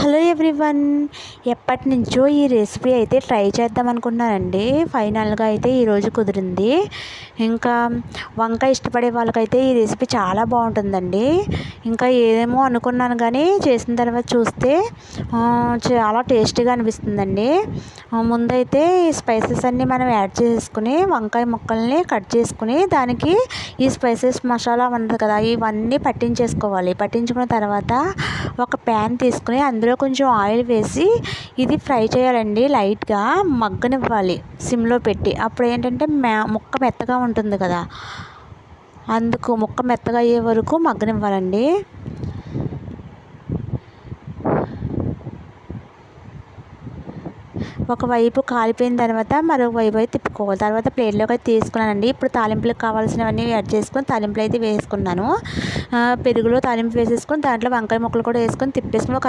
Hello everyone. ఎప్పటి నుంచో ఈ రెసిపీ అయితే ట్రై చేద్దాం అనుకున్నానండి. ఫైనల్గా అయితే ఈరోజు కుదిరింది. ఇంకా వంకాయ ఇష్టపడే వాళ్ళకైతే ఈ రెసిపీ చాలా బాగుంటుందండి. ఇంకా ఏదేమో అనుకున్నాను కానీ చేసిన తర్వాత చూస్తే చాలా టేస్టీగా అనిపిస్తుందండి. ముందైతే ఈ స్పైసెస్ అన్నీ మనం యాడ్ చేసుకుని వంకాయ ముక్కల్ని కట్ చేసుకుని దానికి ఈ స్పైసెస్ మసాలా ఉంటుంది కదా, ఇవన్నీ పట్టించుకున్న తర్వాత ఒక ప్యాన్ తీసుకుని అందులో కొంచెం ఆయిల్ వేసి ఇది ఫ్రై చేయాలండి. లైట్గా మగ్గనివ్వాలి సిమ్లో పెట్టి. అప్పుడు ఏంటంటే ముక్క మెత్తగా ఉంటుంది కదా, అందుకు ముక్క మెత్తగా అయ్యే వరకు మగ్గనివ్వాలండి. ఒకవైపు కాలిపోయిన తర్వాత మరొక వైపు అయితే తిప్పుకోవాలి. తర్వాత ప్లేట్లోకి అయితే తీసుకున్నానండి. ఇప్పుడు తాలింపులకు కావాల్సినవన్నీ యాడ్ చేసుకొని తాలింపులు అయితే వేసుకున్నాను. పెరుగులో తాలింపు వేసేసుకొని దాంట్లో వంకాయ ముక్కలు కూడా వేసుకొని తిప్పేసుకుని ఒక